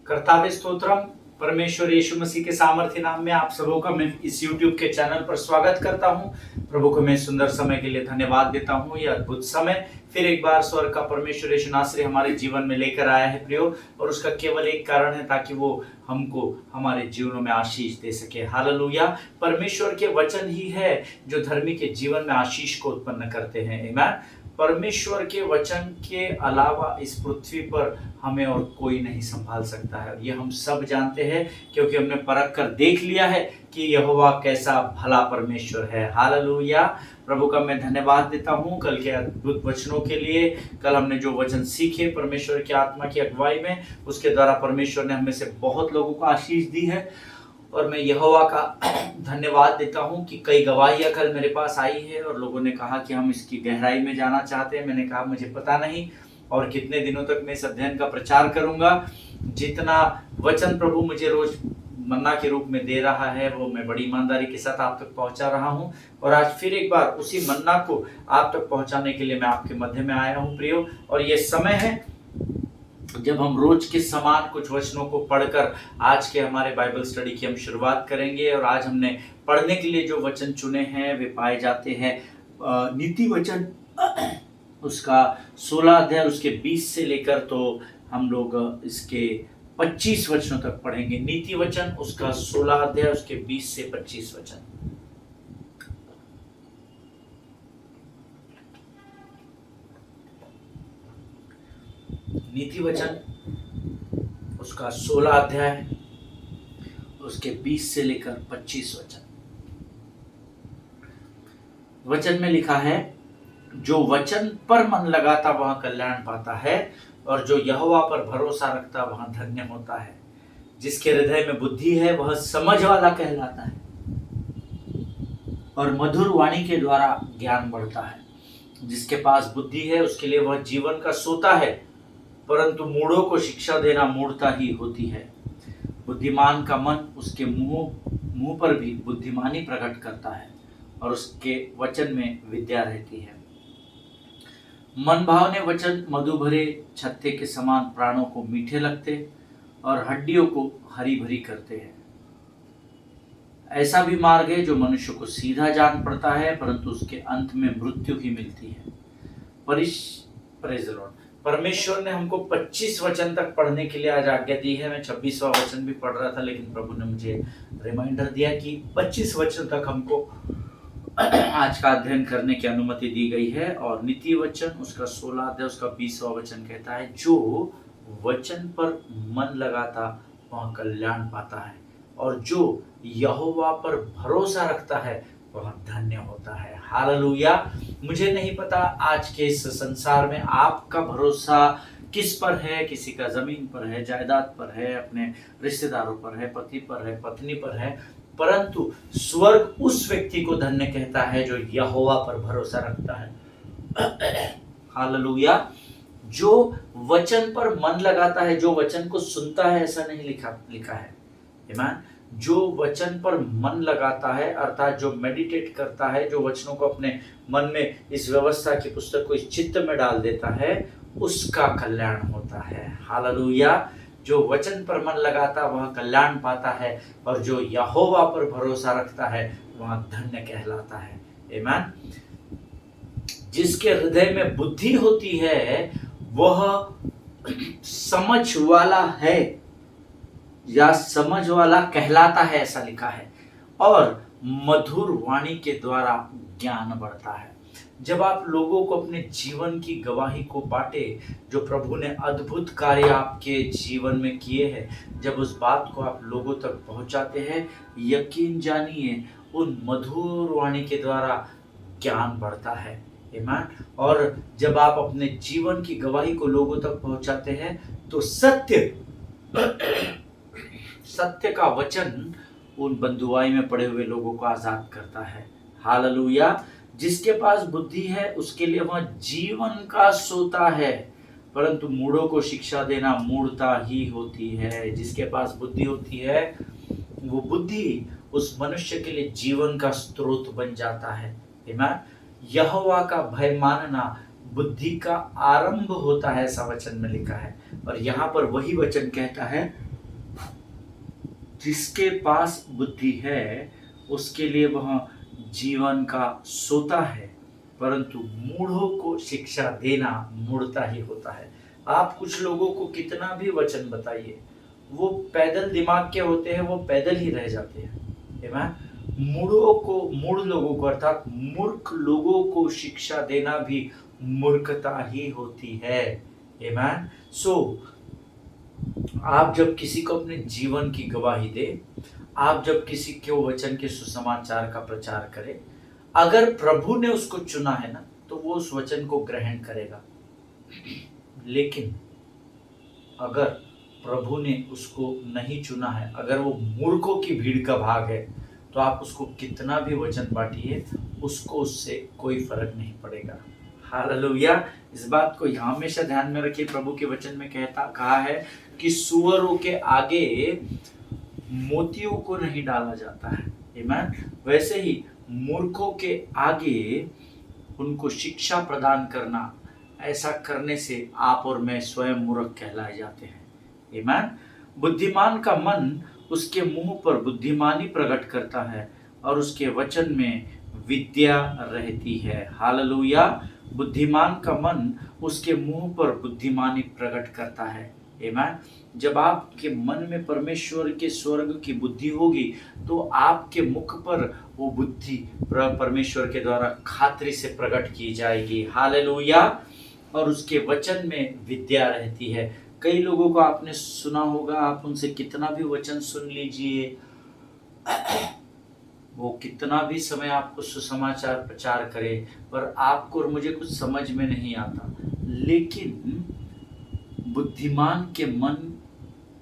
कर्तावे स्तोत्रम। परमेश्वर यीशु मसीह के सामर्थ्य नाम में आप सबों का मैं इस YouTube के चैनल पर स्वागत करता हूं। प्रभु को मैं सुंदर समय के लिए धन्यवाद देता हूं। यह अद्भुत समय फिर एक बार स्वर्ग का परमेश्वर यीशु नासरी हमारे जीवन में लेकर आया है प्रियो, और उसका केवल एक कारण है ताकि वो हमको हमारे जीवनों में आशीष दे सके। हालेलुया। परमेश्वर के वचन ही है जो धर्मी के जीवन में आशीष को उत्पन्न करते हैं। आमीन। परमेश्वर के वचन के अलावा इस पृथ्वी पर हमें और कोई नहीं संभाल सकता है। ये हम सब जानते हैं क्योंकि हमने परख कर देख लिया है कि यहोवा कैसा भला परमेश्वर है। हालेलुया। प्रभु का मैं धन्यवाद देता हूँ कल के अद्भुत वचनों के लिए। कल हमने जो वचन सीखे परमेश्वर की आत्मा की अगुवाई में, उसके द्वारा परमेश्वर ने हमें से बहुत लोगों को आशीष दी है, और मैं यहोवा का धन्यवाद देता हूं कि कई गवाहियां कल मेरे पास आई है और लोगों ने कहा कि हम इसकी गहराई में जाना चाहते हैं। मैंने कहा मुझे पता नहीं और कितने दिनों तक मैं इस अध्ययन का प्रचार करूंगा। जितना वचन प्रभु मुझे रोज मन्ना के रूप में दे रहा है वो मैं बड़ी ईमानदारी के साथ आप तक पहुंचा रहा हूं, और आज फिर एक बार उसी मन्ना को आप तक पहुंचाने के लिए मैं आपके मध्य में आया हूं प्रियो। और ये समय है जब हम रोज के समान कुछ वचनों को पढ़कर आज के हमारे बाइबल स्टडी की हम शुरुआत करेंगे। और आज हमने पढ़ने के लिए जो वचन चुने हैं वे पाए जाते हैं नीति वचन उसका 16 अध्याय उसके 20 से लेकर तो हम लोग इसके 25 वचनों तक पढ़ेंगे। नीति वचन उसका 16 अध्याय उसके 20 से 25 वचन। नीति वचन उसका 16 अध्याय उसके 20 से लेकर 25 वचन। वचन में लिखा है, जो वचन पर मन लगाता वह कल्याण पाता है, और जो यहोवा पर भरोसा रखता वह धन्य होता है। जिसके हृदय में बुद्धि है वह समझ वाला कहलाता है, और मधुर वाणी के द्वारा ज्ञान बढ़ता है। जिसके पास बुद्धि है उसके लिए वह जीवन का सोता है, परंतु मूढ़ों को शिक्षा देना मूढ़ता ही होती है। बुद्धिमान का मन उसके मुंह पर भी बुद्धिमानी प्रकट करता है, और उसके वचन में विद्या रहती है। मन भावने वचन मधु भरे छत्ते के समान प्राणों को मीठे लगते और हड्डियों को हरी भरी करते हैं। ऐसा भी मार्ग है जो मनुष्य को सीधा जान पड़ता है, परंतु उसके अंत में मृत्यु ही मिलती है। Praise the Lord. परमेश्वर ने हमको 25 वचन तक पढ़ने के लिए आज आज्ञा दी है। मैं 26वां वचन भी पढ़ रहा था, लेकिन प्रभु ने मुझे रिमाइंडर दिया कि 25 वचन तक हमको आज का अध्ययन करने की अनुमति दी गई है। और नीति वचन उसका 16 अध्याय उसका 20वां वचन कहता है, जो वचन पर मन लगाता वह कल्याण पाता है, और जो यहोवा पर भरोसा रखता है वह धन्य होता है। हालेलुया। मुझे नहीं पता आज के इस संसार में आपका भरोसा किस पर है। किसी का जमीन पर है, जायदाद पर है, अपने रिश्तेदारों पर है, पति पर है, पत्नी पर है, परंतु स्वर्ग उस व्यक्ति को धन्य कहता है जो यहोवा पर भरोसा रखता है। हालेलुया। जो वचन पर मन लगाता है, जो वचन को सुनता है, ऐसा नहीं लिखा है। आमीन। जो वचन पर मन लगाता है अर्थात जो मेडिटेट करता है, जो वचनों को अपने मन में इस व्यवस्था की पुस्तक को इस चित्त में डाल देता है, उसका कल्याण होता है। हालेलुया। जो वचन पर मन लगाता वह कल्याण पाता है, और जो यहोवा पर भरोसा रखता है वह धन्य कहलाता है। आमीन। जिसके हृदय में बुद्धि होती है वह समझ वाला है या समझ वाला कहलाता है, ऐसा लिखा है, और मधुर वाणी के द्वारा ज्ञान बढ़ता है। जब आप लोगों को अपने जीवन की गवाही को बांटे, जो प्रभु ने अद्भुत कार्य आपके जीवन में किए हैं, जब उस बात को आप लोगों तक पहुंचाते हैं, यकीन जानिए उन मधुर वाणी के द्वारा ज्ञान बढ़ता है। आमीन। और जब आप अपने जीवन की गवाही को लोगों तक पहुंचाते हैं तो सत्य का वचन उन बंधुआई में पड़े हुए लोगों को आजाद करता है। हालेलुया। जिसके पास बुद्धि है उसके लिए वह जीवन का सोता है, परंतु मूढ़ों को शिक्षा देना मूढ़ता ही होती है। जिसके पास बुद्धि होती है वो बुद्धि उस मनुष्य के लिए जीवन का स्रोत बन जाता है। आमीन। यहोवा का भय मानना बुद्धि का आरंभ होता है, ऐसा वचन में लिखा है। और यहाँ पर वही वचन कहता है जिसके पास बुद्धि है उसके लिए वह जीवन का सोता है, परंतु मूढ़ों को शिक्षा देना मूढ़ता ही होता है। आप कुछ लोगों को कितना भी वचन बताइए, वो पैदल दिमाग के होते हैं, वो पैदल ही रह जाते हैं। मूढ़ लोगों को अर्थात मूर्ख लोगों को शिक्षा देना भी मूर्खता ही होती है। आमेन। सो आप जब किसी को अपने जीवन की गवाही दे, आप जब किसी के वचन के सुसमाचार का प्रचार करें, अगर प्रभु ने उसको चुना है ना, तो वो उस वचन को ग्रहण करेगा। लेकिन अगर प्रभु ने उसको नहीं चुना है, अगर वो मूर्खों की भीड़ का भाग है, तो आप उसको कितना भी वचन बांटिए, उसको उससे कोई फर्क नहीं पड़ेगा। हालेलुया। इस बात को हमेशा ध्यान में रखिए। प्रभु के वचन में कहा है कि सुअरों के आगे मोतियों को नहीं डाला जाता है। आमीन। वैसे ही मूर्खों के आगे उनको शिक्षा प्रदान करना, ऐसा करने से आप और मैं स्वयं मूर्ख कहलाए जाते हैं। आमीन। बुद्धिमान का मन उसके मुंह पर बुद्धिमानी प्रकट करता है और उसके वचन में विद्या रहती है। हालेलुया। बुद्धिमान का मन उसके मुंह पर बुद्धिमानी प्रकट करता है। आमीन। जब आपके मन में परमेश्वर के स्वर्ग की बुद्धि होगी, तो आपके मुख पर वो बुद्धि परमेश्वर के द्वारा खातरी से प्रकट की जाएगी। हालेलुया। और उसके वचन में विद्या रहती है। कई लोगों को आपने सुना होगा, आप उनसे कितना भी वचन सुन लीजिए, वो कितना भी समय आपको सुसमाचार प्रचार करे, पर आपको और मुझे कुछ समझ में नहीं आता। लेकिन बुद्धिमान के मन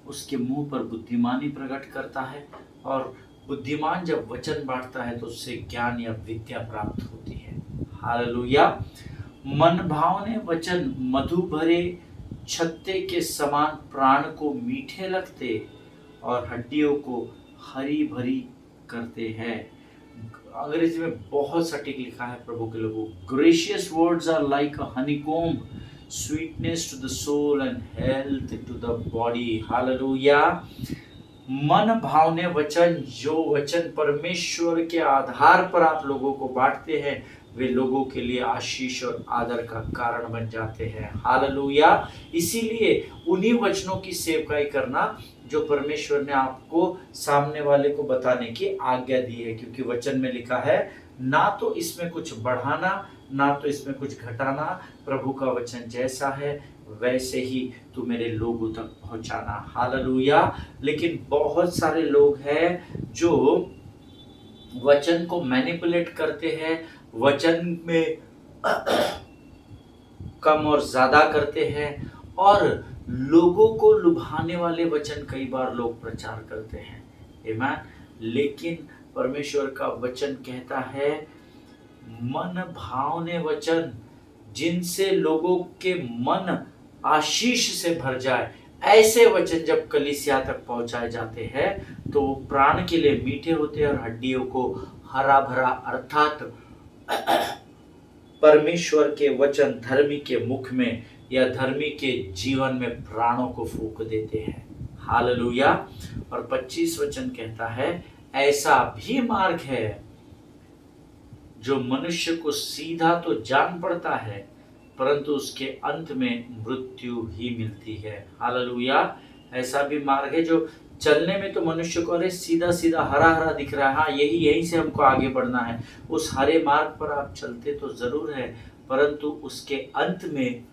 उसके मुंह पर बुद्धिमानी प्रकट करता है, और बुद्धिमान जब वचन बांटता है तो उससे ज्ञान या विद्या प्राप्त होती है। हालेलुया। मन भावने वचन मधु भरे छत्ते के समान प्राण को मीठे लगते और हड्डियों को हरी भरी करते हैं। अंग्रेजी में बहुत सटीक लिखा है प्रभु के लोगों। Gracious words are like a honeycomb, sweetness to the soul and health to the body. Hallelujah. मन भावने वचन, जो वचन परमेश्वर के आधार पर आप लोगों को बांटते हैं, वे लोगों के लिए आशीष और आदर का कारण बन जाते हैं। हालेलुया। इसीलिए उन्हीं वचनों की सेवकाई करना जो परमेश्वर ने आपको सामने वाले को बताने की आज्ञा दी है, क्योंकि वचन में लिखा है, ना तो इसमें कुछ बढ़ाना, ना तो इसमें कुछ घटाना, प्रभु का वचन जैसा है वैसे ही तू मेरे लोगों तक पहुंचाना। हालेलुया। लेकिन बहुत सारे लोग हैं जो वचन को मैनिपुलेट करते हैं, वचन में कम और ज्यादा करते हैं, और लोगों को लुभाने वाले वचन कई बार लोग प्रचार करते हैं। आमीन। लेकिन परमेश्वर का वचन कहता है, मन भावने वचन, जिनसे लोगों के मन आशीष से भर जाए, ऐसे वचन जब कलीसिया तक पहुंचाए जाते हैं तो वो प्राण के लिए मीठे होते हैं और हड्डियों को हरा भरा, अर्थात परमेश्वर के वचन धर्मी के मुख में या धर्मी के जीवन में प्राणों को फूंक देते हैं। हालेलुया। और 25 वचन कहता है, ऐसा भी मार्ग है जो मनुष्य को सीधा तो जान पड़ता है, परंतु उसके अंत में मृत्यु ही मिलती है। हालेलुया। ऐसा भी मार्ग है जो चलने में तो मनुष्य को अरे सीधा सीधा हरा हरा दिख रहा है, हाँ यहीं से हमको आगे बढ़ना है, उस हरे मार्ग पर आप चलते तो जरूर है, परंतु उसके अंत में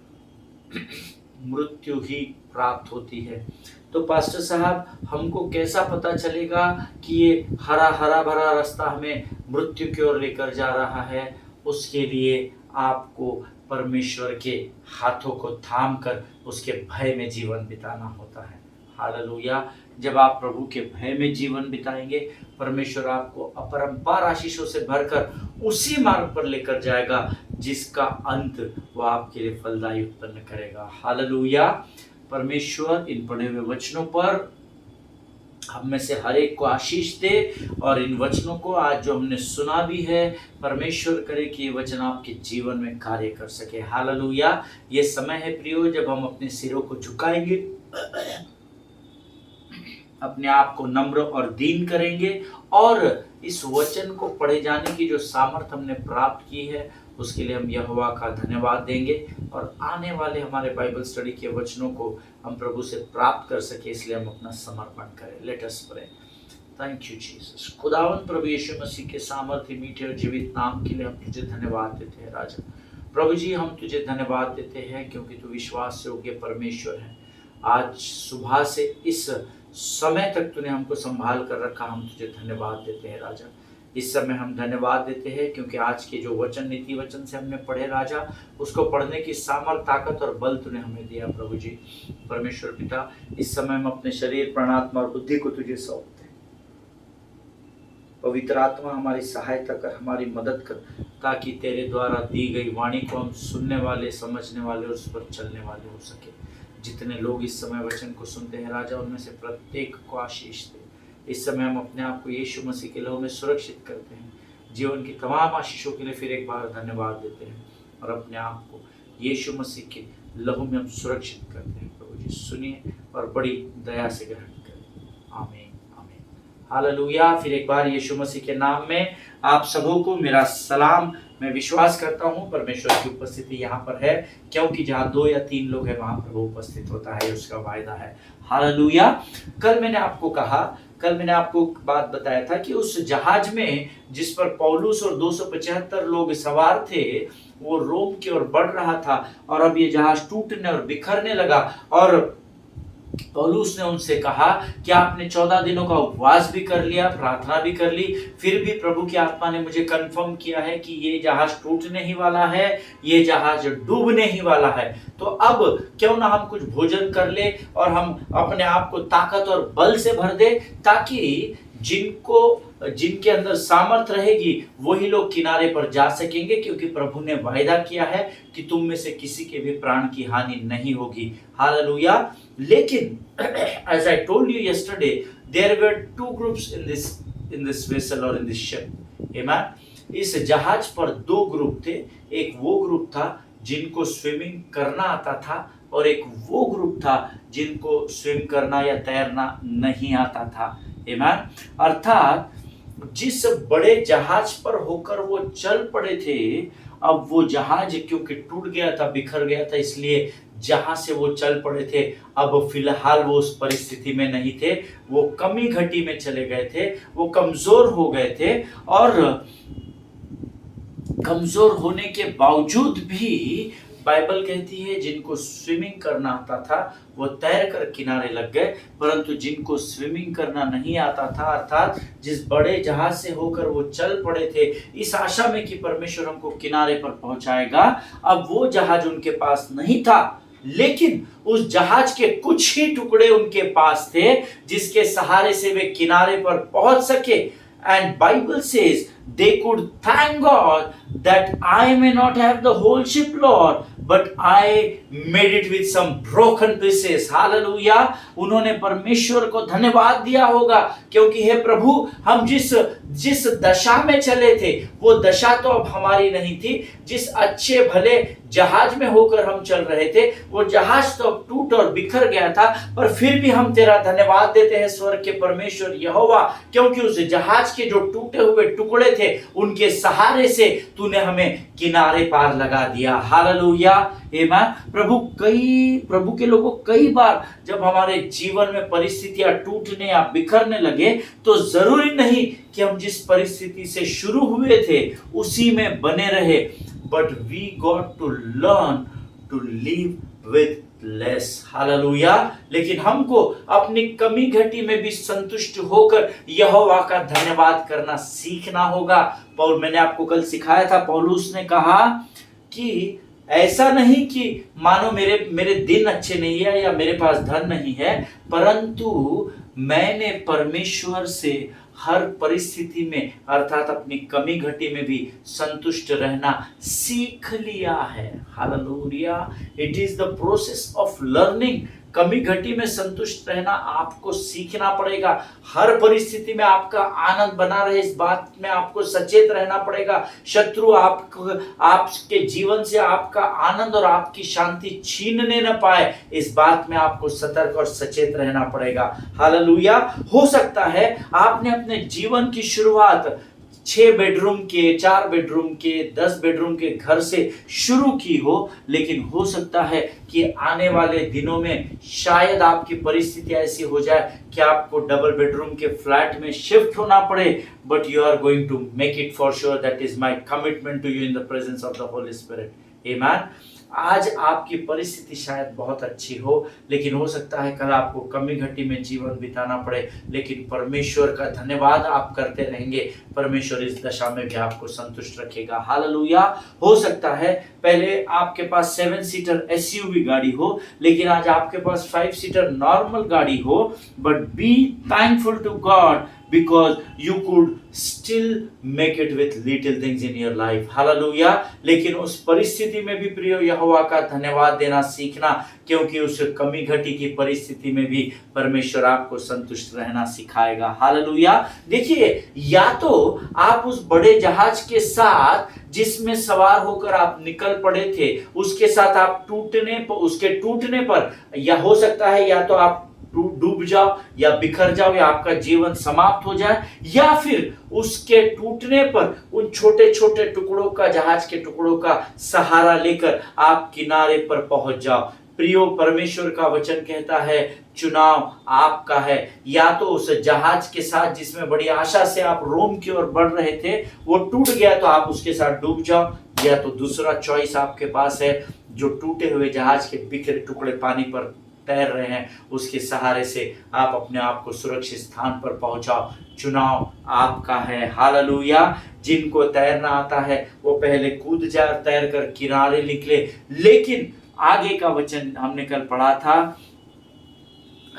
मृत्यु ही प्राप्त होती है। तो पास्टर साहब, हमको कैसा पता चलेगा कि ये हरा हरा भरा रास्ता हमें मृत्यु की ओर लेकर जा रहा है? उसके लिए आपको परमेश्वर के हाथों को थाम कर उसके भय में जीवन बिताना होता है। हालेलुया। जब आप प्रभु के भय में जीवन बिताएंगे, परमेश्वर आपको अपरंपार आशीषों से भरकर उसी मार्ग पर लेकर जाएगा जिसका अंत वो आपके लिए फलदायी उत्पन्न करेगा। हालेलुया। परमेश्वर इन पढ़े हुए वचनों पर हम में से हर एक को आशीष दे, और इन वचनों को आज जो हमने सुना भी है, परमेश्वर करे कि ये वचन आपके जीवन में कार्य कर सके। हालेलुया। ये समय है प्रियो जब हम अपने सिरों को झुकाएंगे अपने आप को नम्र और दीन करेंगे और इस वचन को पढ़े जाने की जो सामर्थ हमने प्राप्त की है उसके लिए हम यहोवा का धन्यवाद देंगे और आने वाले हमारे बाइबल स्टडी के वचनों को हम प्रभु से प्राप्त कर सके, इसलिए हम अपना समर्पण करें। Let us pray. Thank you Jesus. खुदावन प्रभु यीशु मसीह के सामर्थ्य मीठे और जीवित नाम के लिए हम तुझे धन्यवाद देते हैं राजा। प्रभु जी हम तुझे धन्यवाद देते हैं क्योंकि तू विश्वास योग्य परमेश्वर है। आज सुबह से इस समय तक तूने हमको संभाल कर रखा, हम तुझे धन्यवाद देते हैं राजा। इस समय हम धन्यवाद देते हैं क्योंकि आज के जो वचन नीति वचन से हमने पढ़े राजा, उसको पढ़ने की सामर्थ ताकत और बल तूने हमें दिया प्रभु जी। परमेश्वर पिता, इस समय हम अपने शरीर प्राणात्मा और बुद्धि को तुझे सौंपते हैं। पवित्र आत्मा हमारी सहायता कर, हमारी मदद कर, ताकि तेरे द्वारा दी गई वाणी को हम सुनने वाले, समझने वाले और उस पर चलने वाले हो सके। जितने लोग इस समय वचन को सुनते हैं राजा, उनमें से प्रत्येक को आशीष दे। इस समय हम अपने आप को यीशु मसीह के लहू में सुरक्षित करते हैं। जीवन की तमाम आशीषों के लिए फिर एक बार धन्यवाद देते हैं और अपने आप को यीशु मसीह के लहू में हम सुरक्षित करते हैं। प्रभु जी सुनिए और बड़ी दया से ग्रहण करें। आमीन आमीन हालेलुया। फिर एक बार यीशु मसीह के नाम में आप सबों को मेरा सलाम। मैं विश्वास करता हूँ परमेश्वर की उपस्थिति यहाँ पर है, क्योंकि जहाँ 2 या 3 लोग हैं वहाँ प्रभु उपस्थित होता है, उसका वायदा है। हालेलुया। कल मैंने आपको बात बताया था कि उस जहाज में जिस पर पौलुस और 275 लोग सवार थे, वो रोम की ओर बढ़ रहा था और अब ये जहाज टूटने और बिखरने लगा। और पौलुस ने उनसे कहा कि आपने 14 दिनों का उपवास भी कर लिया, प्रार्थना भी कर ली, फिर भी प्रभु की आत्मा ने मुझे कंफर्म किया है कि ये जहाज टूटने ही वाला है, ये जहाज डूबने ही वाला है। तो अब क्यों ना हम कुछ भोजन कर ले और हम अपने आप को ताकत और बल से भर दे, ताकि जिनके अंदर सामर्थ रहेगी वही लोग किनारे पर जा सकेंगे, क्योंकि प्रभु ने वायदा किया है कि तुम में से किसी के भी प्राण की हानि नहीं होगी। हालेलुया। लेकिन as I told you yesterday, there were 2 groups in this vessel or in this ship. Amen. इस जहाज पर 2 ग्रुप थे। एक वो ग्रुप था जिनको स्विमिंग करना आता था और एक वो ग्रुप था जिनको स्विम करना या तैरना नहीं आता था। आमीन। अर्थात जिस बड़े जहाज पर होकर वो चल पड़े थे, अब वो जहाज क्योंकि टूट गया था, बिखर गया था, इसलिए जहां से वो चल पड़े थे अब फिलहाल वो उस परिस्थिति में नहीं थे। वो कमी घटी में चले गए थे, वो कमजोर हो गए थे और कमजोर होने के बावजूद भी बाइबल कहती है जिनको स्विमिंग करना आता था वो तैर कर किनारे लग गए, परंतु जिनको स्विमिंग करना नहीं आता था, अर्थात जिस बड़े जहाज से होकर वो चल पड़े थे इस आशा में कि परमेश्वर हमको किनारे पर पहुंचाएगा, अब वो जहाज उनके पास नहीं था। लेकिन उस जहाज के कुछ ही टुकड़े उनके पास थे जिसके सहारे से वे किनारे पर पहुंच सके। And Bible says they could thank God that I may not have the whole ship, Lord, but I made it with some broken pieces. Hallelujah. उन्होंने परमेश्वर को धन्यवाद दिया होगा, क्योंकि हे प्रभु, हम जिस दशा में चले थे वो दशा तो अब हमारी नहीं थी। जिस अच्छे भले जहाज में होकर हम चल रहे थे वो जहाज तो अब टूट और बिखर गया था, पर फिर भी हम तेरा धन्यवाद देते हैं स्वर्ग के परमेश्वर यहोवा, क्योंकि उस जहाज के जो टूटे हुए टुकड़े थे उनके सहारे से तूने हमें किनारे पार लगा दिया। हालेलुया। आमीन। प्रभु के लोगों, कई बार जब हमारे जीवन में परिस्थितियां टूटने या बिखरने लगे तो जरूरी नहीं कि हम जिस परिस्थिति से शुरू हुए थे उसी में बने रहे, but we got to learn to live with less. Hallelujah. लेकिन हमको अपनी कमी घटी में भी संतुष्ट होकर यहोवा का धन्यवाद करना सीखना होगा। मैंने आपको कल सिखाया था, पौलुस ने कहा कि ऐसा नहीं कि मानो मेरे दिन अच्छे नहीं है या मेरे पास धन नहीं है, परंतु मैंने परमेश्वर से हर परिस्थिति में अर्थात अपनी कमी घटी में भी संतुष्ट रहना सीख लिया है। Hallelujah. It is the process of learning कमी घटी में संतुष्ट रहना आपको सीखना पड़ेगा। हर परिस्थिति में आपका आनंद बना रहे, इस बात में आपको सचेत रहना पड़ेगा। शत्रु आपके जीवन से आपका आनंद और आपकी शांति छीनने न पाए, इस बात में आपको सतर्क और सचेत रहना पड़ेगा। हालेलुया। हो सकता है आपने अपने जीवन की शुरुआत 6 बेडरूम के, 4 बेडरूम के, 10 बेडरूम के घर से शुरू की हो, लेकिन हो सकता है कि आने वाले दिनों में शायद आपकी परिस्थिति ऐसी हो जाए कि आपको डबल बेडरूम के फ्लैट में शिफ्ट होना पड़े, but you are going to make it for sure. That is my commitment to you in the presence of the holy spirit. Amen. आज आपकी परिस्थिति शायद बहुत अच्छी हो, लेकिन हो सकता है कल आपको कमी घटी में जीवन बिताना पड़े, लेकिन परमेश्वर का धन्यवाद आप करते रहेंगे, परमेश्वर इस दशा में भी आपको संतुष्ट रखेगा। हालेलुया। हो सकता है पहले आपके पास 7 सीटर एसयूवी गाड़ी हो, लेकिन आज आपके पास 5 सीटर नॉर्मल गाड़ी हो, but be thankful to God because you could still make it with little things in your life. Hallelujah. लेकिन उस परिस्थिति में भी प्रियो यहोवा का धन्यवाद देना सीखना, क्योंकि उस कमी घटी की परिस्थिति में भी परमेश्वर आपको संतुष्ट रहना सिखाएगा। हालेलुया। देखिए, या तो आप उस बड़े जहाज के साथ जिसमें सवार होकर आप निकल पड़े थे, उसके साथ आप उसके टूटने पर, या हो सकता है या तो आप डूब जाओ या बिखर जाओ या आपका जीवन समाप्त हो जाए, या फिर उसके टूटने पर उन छोटे छोटे टुकड़ों का, जहाज के टुकड़ों का सहारा लेकर आप किनारे पर पहुंच जाओ। प्रियो, परमेश्वर का वचन कहता है चुनाव आपका है। या तो उस जहाज के साथ जिसमें बड़ी आशा से आप रोम की ओर बढ़ रहे थे, वो टूट गया तो आप उसके साथ डूब जाओ, या तो दूसरा चॉइस आपके पास है, जो टूटे हुए जहाज के बिखरे टुकड़े पानी पर तैर रहे हैं, उसके सहारे से आप अपने आप को सुरक्षित स्थान पर पहुंचाओ। चुनाव आपका है। हालेलुया। जिनको तैरना आता है वो पहले कूद जाए, तैर कर किनारे निकले, लेकिन आगे का वचन हमने कल पढ़ा था,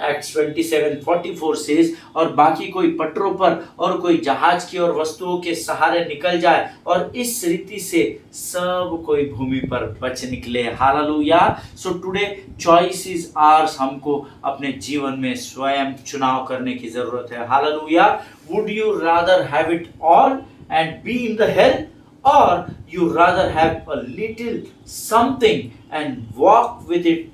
Acts 27:44 says, और बाकी कोई पटरों पर और कोई जहाज की और वस्तुओं के सहारे निकल जाए, और इस रीति से सब कोई भूमि पर बच निकले। Hallelujah. So today choice is ours. हमको अपने जीवन में स्वयं चुनाव करने की जरूरत है। Hallelujah. Would you rather have it all and be in the hell, और you rather have a little something and walk with it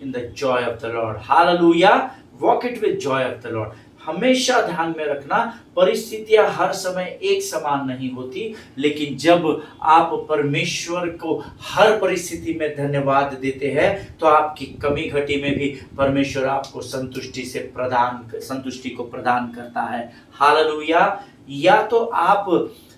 in the joy of the Lord. Hallelujah. Walk it with joy of the Lord. हमेशा ध्यान में रखना, परिस्थितियां हर समय एक समान नहीं होती, लेकिन जब आप परमेश्वर को हर परिस्थिति में धन्यवाद देते हैं, तो आपकी कमी घटी में भी परमेश्वर आपको संतुष्टि को प्रदान करता है। हालेलुया। या तो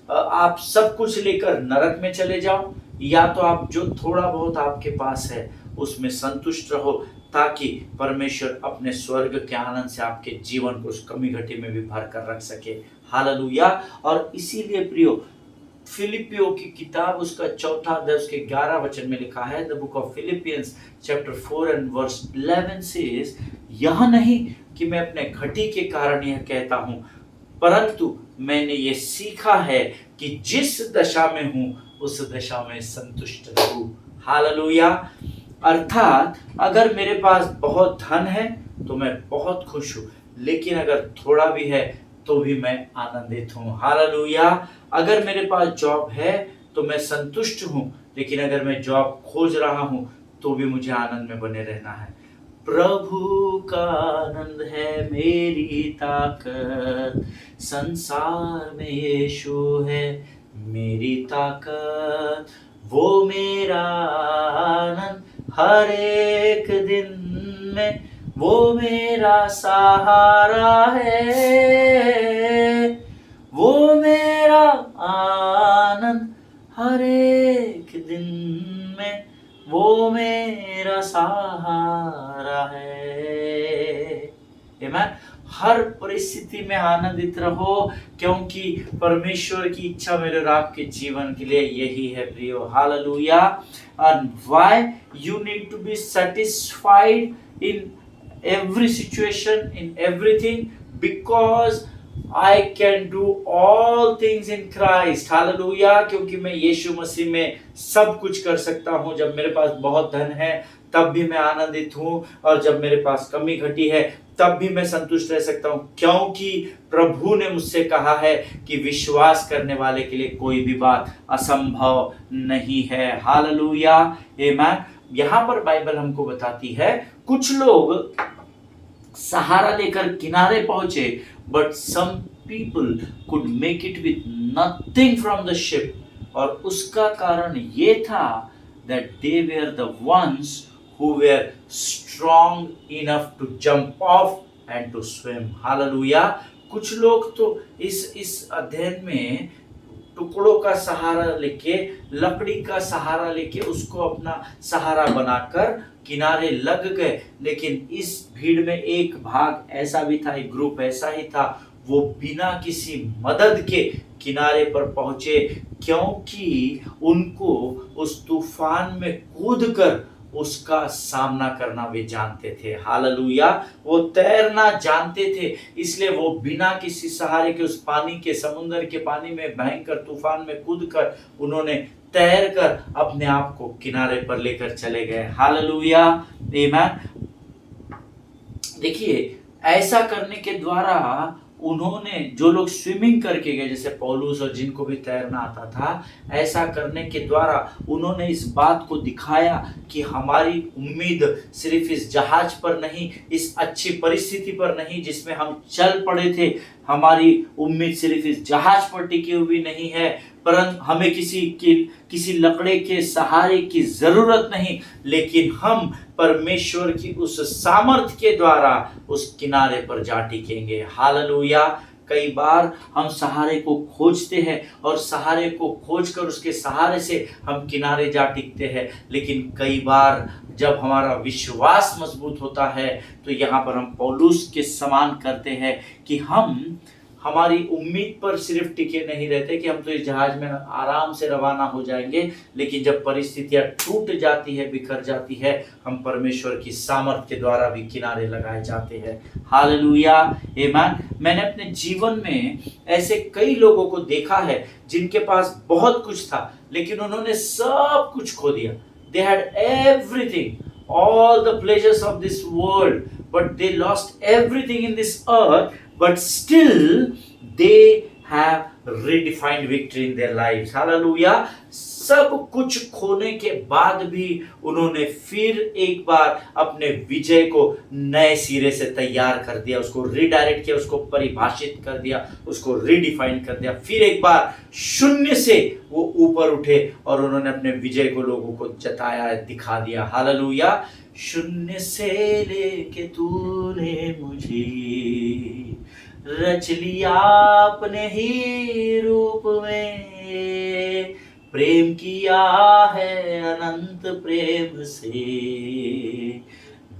आप सब कुछ लेकर नरक में चले जाओ, या तो आप जो थोड़ा बहुत आपके पास है उसमें संतुष्ट रहो, ताकि परमेश्वर अपने स्वर्ग के आनंद से आपके जीवन को उस कमी घटी में भी भर कर रख सके। हालेलुया। और इसीलिए प्रियो, फिलिपियों की किताब उसका 4 अध्याय उसके 11 वचन में लिखा है, the book of Philippians chapter 4 and verse 11 says, यह नहीं कि मैं अपने घटी के कारण यह कहता हूँ, परंतु मैंने ये सीखा है कि जिस दशा में हूँ उस दशा में संतुष्ट रहूं। हालेलुया। अर्थात अगर मेरे पास बहुत धन है तो मैं बहुत खुश हूँ, लेकिन अगर थोड़ा भी है तो भी मैं आनंदित हूँ। हालेलुया। अगर मेरे पास जॉब है तो मैं संतुष्ट हूँ, लेकिन अगर मैं जॉब खोज रहा हूँ तो भी मुझे आनंद में बने रहना है। प्रभु का आनंद है मेरी ताकत, संसार में यीशु है मेरी ताकत, वो मेरा आनंद हर एक दिन में, वो मेरा सहारा है, वो मेरा आनंद हर एक दिन में, वो मेरा सहारा है। आमीन। हर परिस्थिति में आनंदित रहो, क्योंकि परमेश्वर की इच्छा मेरे और आपके जीवन के लिए यही है प्रियो। Hallelujah. And why you need to be satisfied in every situation, in everything, because I can do all things in Christ. Hallelujah. क्योंकि मैं यीशु मसीह में सब कुछ कर सकता हूँ। जब मेरे पास बहुत धन है तब भी मैं आनंदित हूँ, और जब मेरे पास कमी घटी है तब भी मैं संतुष्ट रह सकता हूँ, क्योंकि प्रभु ने मुझसे कहा है कि विश्वास करने वाले के लिए कोई भी बात असंभव नहीं है। हालेलुया, आमीन। यहाँ पर बाइबल हमको बताती है कुछ लोग सहारा लेकर किनारे पहुंचे, but some people could make it with nothing from the ship, और उसका कारण ये था that they were the ones who were strong enough to jump off and to swim. Hallelujah. कुछ लोग तो इस अध्ययन में टुकड़ों का सहारा लेके, लकड़ी का सहारा लेके उसको अपना सहारा बनाकर किनारे लग गए, लेकिन इस भीड़ में एक भाग ऐसा भी था, एक ग्रुप ऐसा ही था, वो बिना किसी मदद के किनारे पर पहुंचे, क्योंकि उनको उस तूफान में कूदकर उसका सामना करना वे जानते थे। हालेलुया। वो तैरना जानते थे, इसलिए वो बिना किसी सहारे के उस पानी के, समुद्र के पानी में, भयंकर तूफान में कूदकर उन्होंने तैर कर अपने आप को किनारे पर लेकर चले गए। हालेलुया, आमीन। देखिए, ऐसा करने के द्वारा उन्होंने, जो लोग स्विमिंग करके गए, जैसे पौलुस और जिनको भी तैरना आता था, ऐसा करने के द्वारा उन्होंने इस बात को दिखाया कि हमारी उम्मीद सिर्फ इस जहाज पर नहीं, इस अच्छी परिस्थिति पर नहीं जिसमें हम चल पड़े थे, हमारी उम्मीद सिर्फ इस जहाज पर टिकी हुई नहीं है, परंतु हमें किसी लकड़े के सहारे की जरूरत नहीं, लेकिन हम परमेश्वर की उस सामर्थ के द्वारा उस किनारे पर जा टिकेंगे। हालेलुया। कई बार हम सहारे को खोजते हैं और सहारे को खोजकर उसके सहारे से हम किनारे जा टिकते हैं, लेकिन कई बार जब हमारा विश्वास मजबूत होता है तो यहाँ पर हम पौलुस के समान करते हैं कि हम हमारी उम्मीद पर सिर्फ टिके नहीं रहते कि हम तो इस जहाज में आराम से रवाना हो जाएंगे, लेकिन जब परिस्थितियां टूट जाती है, बिखर जाती है, हम परमेश्वर की सामर्थ के द्वारा भी किनारे लगाए जाते हैं। हालेलुया, आमीन। मैंने अपने जीवन में ऐसे कई लोगों को देखा है जिनके पास बहुत कुछ था, लेकिन उन्होंने सब कुछ खो दिया। They had everything, all the pleasures of this world, but they lost everything in this earth, but still they have redefined victory in their lives. Hallelujah. सब कुछ खोने के बाद भी उन्होंने फिर एक बार अपने विजय को नए सिरे से तैयार कर दिया, उसको रिडायरेक्ट किया, उसको परिभाषित कर दिया, उसको रिडिफाइन कर दिया। फिर एक बार शून्य से वो ऊपर उठे और उन्होंने अपने विजय को लोगों को जताया, दिखा दिया। हालेलुया। शून्य से लेके तूने मुझे रच लिया अपने ही रूप में, प्रेम किया है अनंत प्रेम से,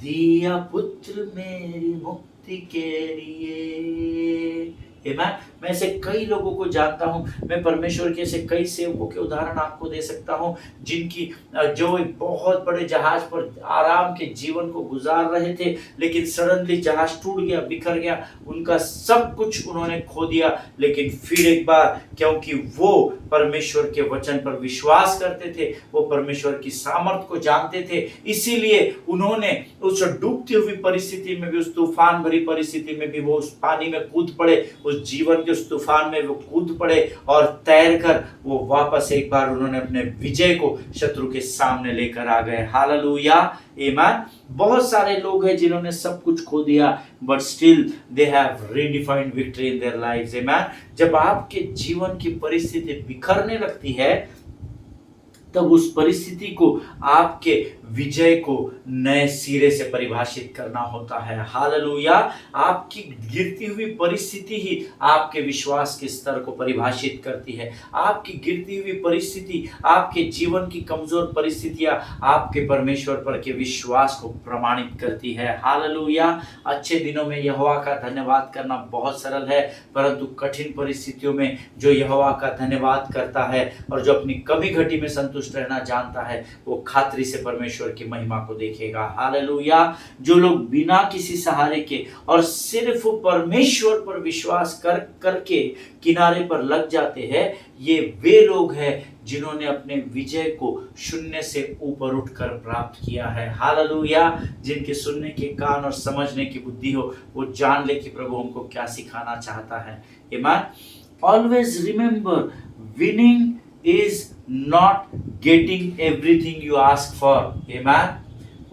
दिया पुत्र मेरी मुक्ति के लिए। मैं ऐसे कई लोगों को जानता हूं, मैं परमेश्वर के ऐसे कई सेवकों के उदाहरण आपको दे सकता हूं, जिनकी जो एक बहुत बड़े जहाज पर आराम के जीवन को गुजार रहे थे, लेकिन सडनली जहाज टूट गया, बिखर गया, उनका सब कुछ उन्होंने खो दिया, लेकिन फिर एक बार, क्योंकि वो परमेश्वर के वचन पर विश्वास करते थे, वो परमेश्वर की सामर्थ को जानते थे, इसीलिए उन्होंने उस डूबती हुई परिस्थिति में भी, उस तूफान भरी परिस्थिति में भी वो उस पानी में कूद पड़े, उस जीवन के उस तूफान में वो कूद पड़े और तैरकर वो वापस एक बार उन्होंने अपने विजय को शत्रु के सामने लेकर आ गए। हालेलुया, आमीन। बहुत सारे लोग हैं जिन्होंने सब कुछ खो दिया, but still they have redefined victory in their lives. आमीन। जब आपके जीवन की परिस्थिति बिखरने लगती है, तब उस परिस्थिति को, आपके विजय को नए सिरे से परिभाषित करना होता है। हालेलुया। आपकी गिरती हुई परिस्थिति ही आपके विश्वास के स्तर को परिभाषित करती है। आपकी गिरती हुई परिस्थिति, आपके जीवन की कमजोर परिस्थितियां आपके परमेश्वर पर के विश्वास को प्रमाणित करती है। हालेलुया। अच्छे दिनों में यहोवा का धन्यवाद करना बहुत सरल है, परंतु कठिन परिस्थितियों में जो यहोवा का धन्यवाद करता है और जो अपनी कमी घटी में संतुष्ट संतुष्ट रहना जानता है वो खातिर से परमेश्वर की महिमा को देखेगा। हालेलुया। जो लोग बिना किसी सहारे के और सिर्फ परमेश्वर पर विश्वास करके किनारे पर लग जाते हैं, ये वे लोग हैं जिन्होंने अपने विजय को शून्य से ऊपर उठकर प्राप्त किया है। हालेलुया। जिनके सुनने के कान और समझने की बुद्धि हो, वो जान ले कि प्रभु हमको क्या सिखाना चाहता है। आमीन। Always remember, winning is not getting everything you ask for. आमीन।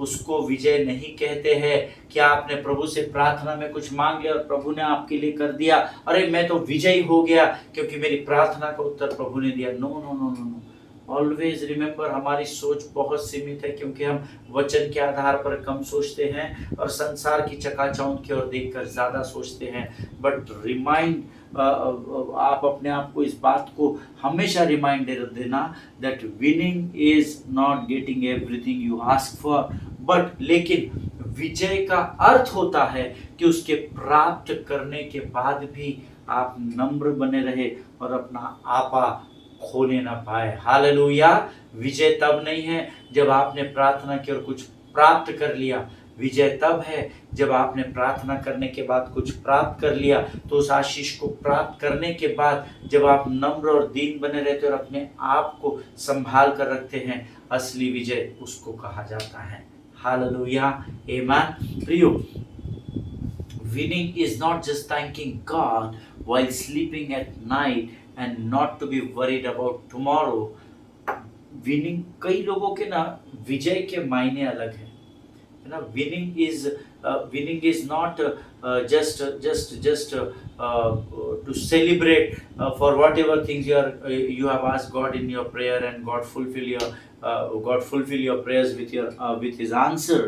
उसको विजय नहीं कहते हैं कि आपने प्रभु से प्रार्थना में कुछ मांग लिया और प्रभु ने आपके लिए कर दिया, अरे मैं तो विजयी हो गया क्योंकि मेरी प्रार्थना का उत्तर प्रभु ने दिया। No no no no no. Always remember, हमारी सोच बहुत सीमित है क्योंकि हम वचन के आधार पर कम सोचते हैं और संसार की चकाचौंध की ओर देखकर ज्यादा सोचते हैं। बट रिमाइंड, आप अपने आप को इस बात को हमेशा रिमाइंडर देना that winning is not getting everything you ask for, but लेकिन विजय का अर्थ होता है कि उसके प्राप्त करने के बाद भी आप नम्र बने रहे और अपना आपा खोने ना पाए। हालेलुया। विजय तब नहीं है जब आपने प्रार्थना की और कुछ प्राप्त कर लिया। विजय तब है जब आपने प्रार्थना करने के बाद कुछ प्राप्त कर लिया, तो उस आशीष को प्राप्त करने के बाद जब आप नम्र और दीन बने रहते और अपने आप को संभाल कर रखते हैं, असली विजय उसको कहा जाता है। हालेलुया। आमीन। प्रियो, winning is not just thanking God while sleeping at night and not to be worried about tomorrow. Winning, कई लोगों के ना विजय के मायने अलग है ना। Winning is not just to celebrate for whatever things you have asked God in your prayer and God fulfill your prayers with his answer.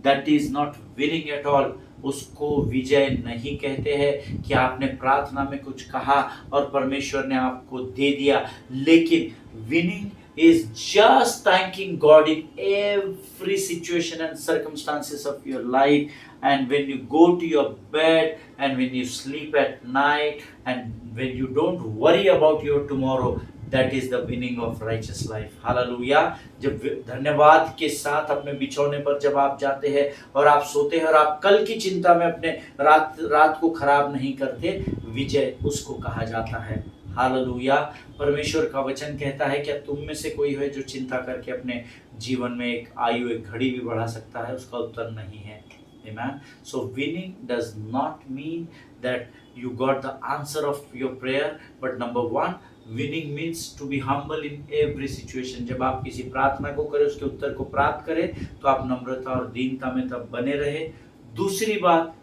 That is not winning at all. उसको विजय नहीं कहते हैं कि आपने प्रार्थना में कुछ कहा और परमेश्वर ने आपको दे दिया, लेकिन winning is just thanking God in every situation and circumstances of your life, and when you go to your bed and when you sleep at night and when you don't worry about your tomorrow, that is the winning of righteous life. Hallelujah. जब धन्यवाद के साथ अपने बिछौने पर जब आप जाते हैं और आप सोते हैं और आप कल की चिंता में अपने रात को खराब नहीं करते, विजय उसको कहा जाता है। हालेलुया। परमेश्वर का वचन कहता है, क्या तुम में से कोई है जो चिंता करके अपने जीवन में एक आयु, एक घड़ी भी बढ़ा सकता है? उसका उत्तर नहीं है। Amen. So winning does not mean that you got the answer of your prayer, but number one, winning means to be humble in every situation. जब आप किसी प्रार्थना को करें, उसके उत्तर को प्राप्त करें, तो आप नम्रता और दीनता में तब बने रहे। दूसरी बात,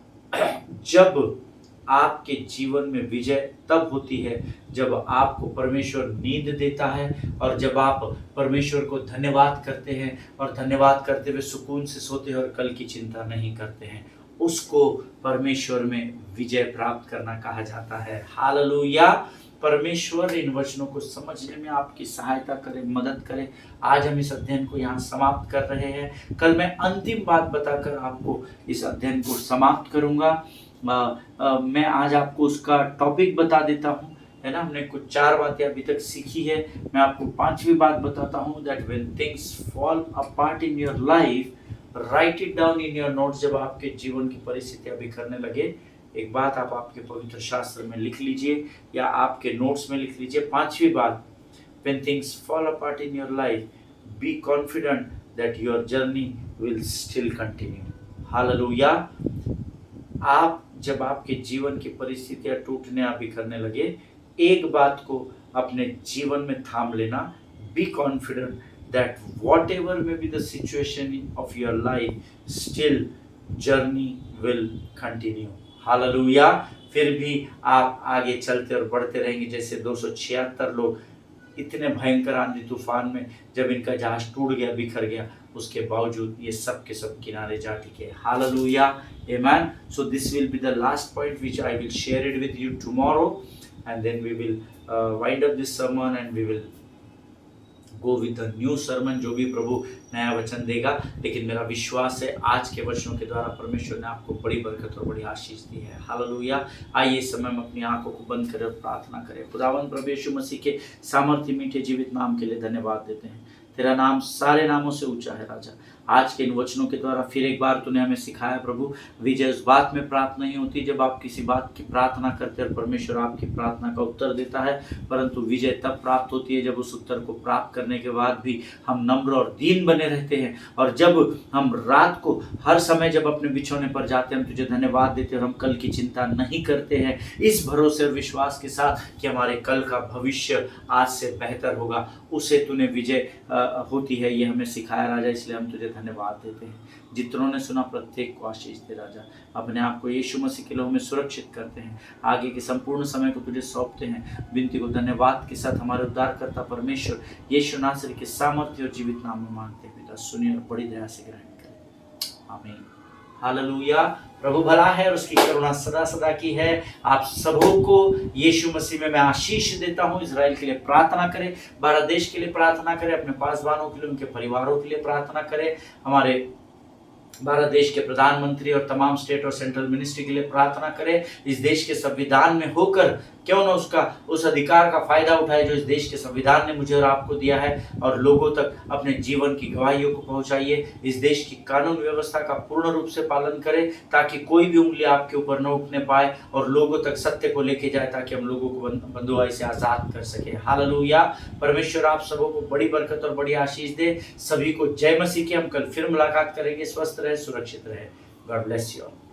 जब आपके जीवन में विजय तब होती है जब आपको परमेश्वर नींद देता है और जब आप परमेश्वर को धन्यवाद करते हैं और धन्यवाद करते हुए सुकून से सोते हैं और कल की चिंता नहीं करते हैं, उसको परमेश्वर में विजय प्राप्त करना कहा जाता है। हालेलुया। परमेश्वर इन वचनों को समझने में आपकी सहायता करे, मदद करे। आज हम इस अध्ययन को यहाँ समाप्त कर रहे हैं। कल मैं अंतिम बात बताकर आपको इस अध्ययन को समाप्त करूँगा। मैं आज आपको उसका टॉपिक बता देता हूँ, है ना। हमने कुछ 4 बातें अभी तक सीखी है, मैं आपको 5वीं बात बताता हूँ। That when things fall apart in your life, right it down in your notes. जब आपके जीवन की परिस्थितियां बिखरने लगे, एक बात आप आपके पवित्र शास्त्र में लिख लीजिए या आपके नोट्स में लिख लीजिए। 5वीं बात, when things fall apart in your life, be confident that your journey will still continue. Hallelujah. आप जब आपके जीवन की परिस्थितियां टूटने या बिखरने लगे, एक बात को अपने जीवन में थाम लेना, be confident that what ever may be the situation of your life, still journey will continue. Hallelujah. फिर भी आप आगे चलते और बढ़ते रहेंगे। जैसे 276 लोग इतने भयंकर आंधी तूफान में जब इनका जहाज टूट गया, बिखर गया, उसके बावजूद ये सब के सब किनारे जा टिके। Hallelujah. Amen. So this will be the last point which I will share it with you tomorrow, and then we will wind up this sermon and we will go with the new sermon, जो भी प्रभु नया वचन देगा। लेकिन मेरा विश्वास है आज के वचनों के द्वारा परमेश्वर ने आपको बड़ी बरकत और बड़ी आशीष दी है। हालेलुया। आइए इस समय हम अपनी आंखों को बंद करें और प्रार्थना करें। खुदावंद प्रभु यीशु मसीह के सामर्थ्य मीठे जीवित नाम के लिए धन्यवाद देते हैं। तेरा नाम सारे नामों से ऊंचा है राजा। आज के इन वचनों के द्वारा फिर एक बार तूने हमें सिखाया प्रभु, विजय उस बात में प्राप्त नहीं होती जब आप किसी बात की प्रार्थना करते और परमेश्वर आपकी प्रार्थना का उत्तर देता है, परंतु विजय तब प्राप्त होती है जब उस उत्तर को प्राप्त करने के बाद भी हम नम्र और दीन बने रहते हैं। और जब हम रात को हर समय जब अपने बिछौने पर जाते हैं, हम तुझे धन्यवाद देते हैं और हम कल की चिंता नहीं करते हैं, इस भरोसे और विश्वास के साथ कि हमारे कल का भविष्य आज से बेहतर होगा, उसे तूने विजय होती है, ये हमें सिखाया राजा। इसलिए हम तुझे धन्यवाद देते हैं। जितनों ने सुना प्रत्येक को आशीष दे राजा। अपने आप को यीशु मसीह के लहू में सुरक्षित करते हैं, आगे के संपूर्ण समय को तुझे सौंपते हैं। विनती को धन्यवाद के साथ हमारे उद्धारकर्ता परमेश्वर यीशु नासरी के सामर्थ्य और जीवित नाम में मांगते हैं पिता, सुनिए और बड़ी दया से ग्रहण करें। आमीन। हालेलुया। प्रभु भला है और उसकी करुणा सदा सदा की है। आप सबों को यीशु मसीह में मैं आशीष देता हूँ। इजराइल के लिए प्रार्थना करें, भारत देश के लिए प्रार्थना करें, अपने पासवानों के लिए, उनके परिवारों के लिए प्रार्थना करें, हमारे भारत देश के प्रधानमंत्री और तमाम स्टेट और सेंट्रल मिनिस्ट्री के लिए प्रार्थना करें। इस देश के संविधान में होकर क्यों ना उसका उस अधिकार का फायदा उठाए जो इस देश के संविधान ने मुझे और आपको दिया है, और लोगों तक अपने जीवन की गवाहियों को पहुंचाइए। इस देश की कानून व्यवस्था का पूर्ण रूप से पालन करें ताकि कोई भी उंगली आपके ऊपर न उठने पाए, और लोगों तक सत्य को लेके जाए ताकि हम लोगों को बंधुआई से आजाद कर सके। हालेलुया। परमेश्वर आप सबों को बड़ी बरकत और बड़ी आशीष दे। सभी को जय मसीह की। हम कल फिर मुलाकात करेंगे। स्वस्थ रहे, सुरक्षित रहे। God bless you all.